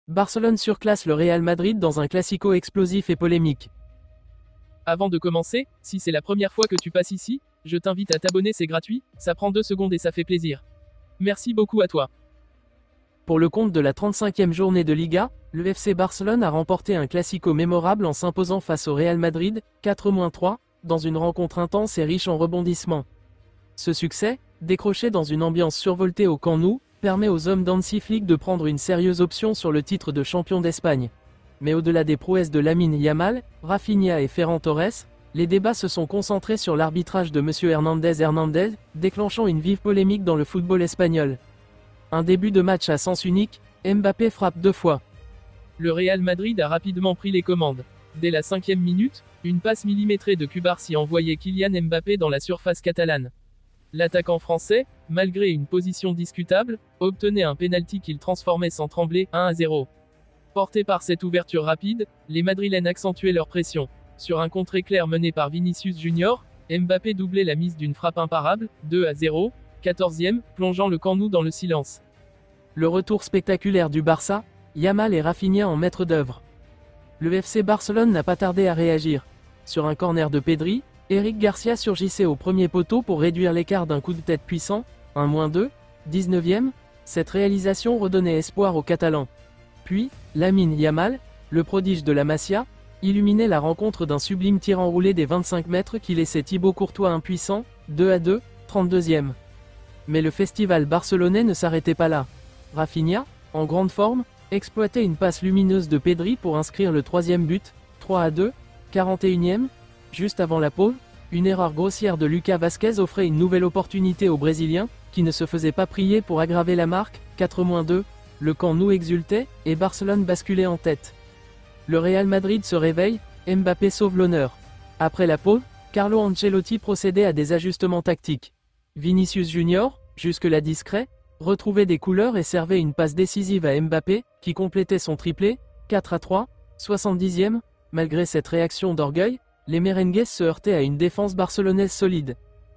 Barcelone surclasse le Real Madrid dans un classico explosif et polémique. Avant de commencer, si c'est la première fois que tu passes ici, je t'invite à t'abonner, c'est gratuit, ça prend 2 secondes et ça fait plaisir. Merci beaucoup à toi. Pour le compte de la 35e journée de Liga, le FC Barcelone a remporté un classico mémorable en s'imposant face au Real Madrid, 4-3, dans une rencontre intense et riche en rebondissements. Ce succès, décroché dans une ambiance survoltée au Camp Nou, permet aux hommes d'Hansi Flick de prendre une sérieuse option sur le titre de champion d'Espagne. Mais au-delà des prouesses de Lamine Yamal, Rafinha et Ferran Torres, les débats se sont concentrés sur l'arbitrage de M. Hernandez, déclenchant une vive polémique dans le football espagnol. Un début de match à sens unique, Mbappé frappe 2 fois. Le Real Madrid a rapidement pris les commandes. Dès la 5e minute, une passe millimétrée de Cubarsí envoyait Kylian Mbappé dans la surface catalane. L'attaquant français, malgré une position discutable, obtenait un pénalty qu'il transformait sans trembler, 1-0. Portés par cette ouverture rapide, les Madrilènes accentuaient leur pression. Sur un contre éclair mené par Vinicius Junior, Mbappé doublait la mise d'une frappe imparable, 2-0, 14e, plongeant le Camp Nou dans le silence. Le retour spectaculaire du Barça, Yamal et Rafinha en maître d'œuvre. Le FC Barcelone n'a pas tardé à réagir. Sur un corner de Pedri, Eric Garcia surgissait au premier poteau pour réduire l'écart d'un coup de tête puissant, 1-2, 19e, cette réalisation redonnait espoir aux Catalans. Puis, Lamine Yamal, le prodige de la Masia, illuminait la rencontre d'un sublime tir enroulé des 25 mètres qui laissait Thibaut Courtois impuissant, 2-2, 32e. Mais le festival barcelonais ne s'arrêtait pas là. Rafinha, en grande forme, exploitait une passe lumineuse de Pedri pour inscrire le 3e but, 3-2, 41e. Juste avant la pause, une erreur grossière de Lucas Vazquez offrait une nouvelle opportunité aux Brésiliens, qui ne se faisaient pas prier pour aggraver la marque, 4-2. Le Camp Nou exultait, et Barcelone basculait en tête. Le Real Madrid se réveille, Mbappé sauve l'honneur. Après la pause, Carlo Ancelotti procédait à des ajustements tactiques. Vinicius Junior, jusque-là discret, retrouvait des couleurs et servait une passe décisive à Mbappé, qui complétait son triplé, 4-3, 70e. Malgré cette réaction d'orgueil, les merengues se heurtaient à une défense barcelonaise solide.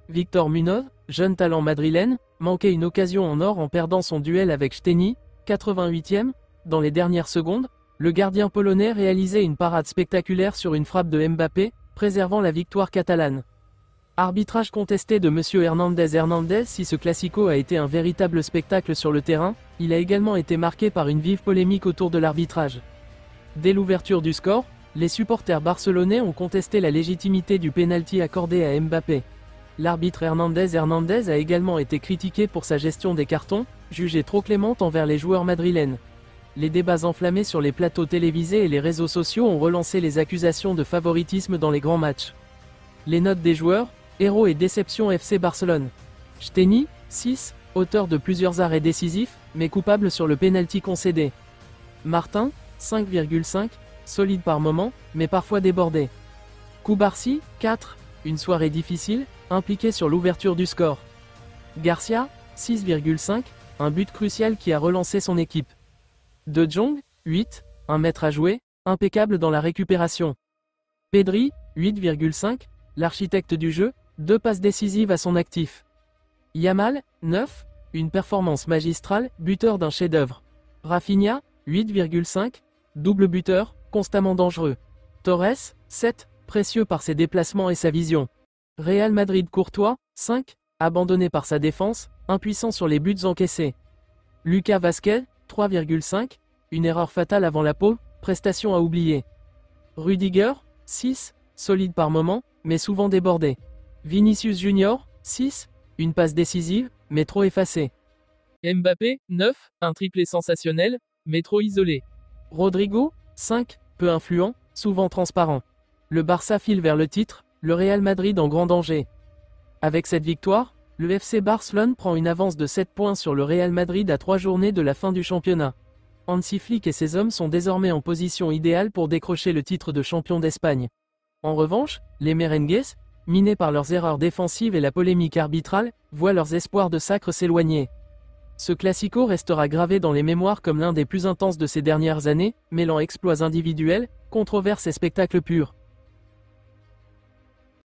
Victor Munoz, jeune talent madrilène, manquait une occasion en or en perdant son duel avec Szczęsny, 88e. Dans les dernières secondes, le gardien polonais réalisait une parade spectaculaire sur une frappe de Mbappé, préservant la victoire catalane. Arbitrage contesté de M. Hernandez. Si ce classico a été un véritable spectacle sur le terrain, il a également été marqué par une vive polémique autour de l'arbitrage. Dès l'ouverture du score, les supporters barcelonais ont contesté la légitimité du pénalty accordé à Mbappé. L'arbitre Hernandez a également été critiqué pour sa gestion des cartons, jugée trop clémente envers les joueurs madrilènes. Les débats enflammés sur les plateaux télévisés et les réseaux sociaux ont relancé les accusations de favoritisme dans les grands matchs. Les notes des joueurs, héros et déception FC Barcelone. Szczęsny, 6, auteur de plusieurs arrêts décisifs, mais coupable sur le pénalty concédé. Martin, 5,5, solide par moments, mais parfois débordé. Cubarsí, 4, une soirée difficile, impliqué sur l'ouverture du score. Garcia, 6,5, un but crucial qui a relancé son équipe. De Jong, 8, un maître à jouer, impeccable dans la récupération. Pedri, 8,5, l'architecte du jeu, 2 passes décisives à son actif. Yamal, 9, une performance magistrale, buteur d'un chef-d'œuvre. Rafinha, 8,5, double buteur, constamment dangereux. Torres, 7, précieux par ses déplacements et sa vision. Real Madrid Courtois, 5, abandonné par sa défense, impuissant sur les buts encaissés. Lucas Vazquez, 3,5, une erreur fatale avant la pause, prestation à oublier. Rudiger, 6, solide par moments, mais souvent débordé. Vinicius Junior, 6, une passe décisive, mais trop effacée. Mbappé, 9, un triplé sensationnel, mais trop isolé. Rodrigo, 5, peu influent, souvent transparent. Le Barça file vers le titre, le Real Madrid en grand danger. Avec cette victoire, le FC Barcelone prend une avance de 7 points sur le Real Madrid à 3 journées de la fin du championnat. Hansi Flick et ses hommes sont désormais en position idéale pour décrocher le titre de champion d'Espagne. En revanche, les merengues, minés par leurs erreurs défensives et la polémique arbitrale, voient leurs espoirs de sacre s'éloigner. Ce classico restera gravé dans les mémoires comme l'un des plus intenses de ces dernières années, mêlant exploits individuels, controverses et spectacles purs.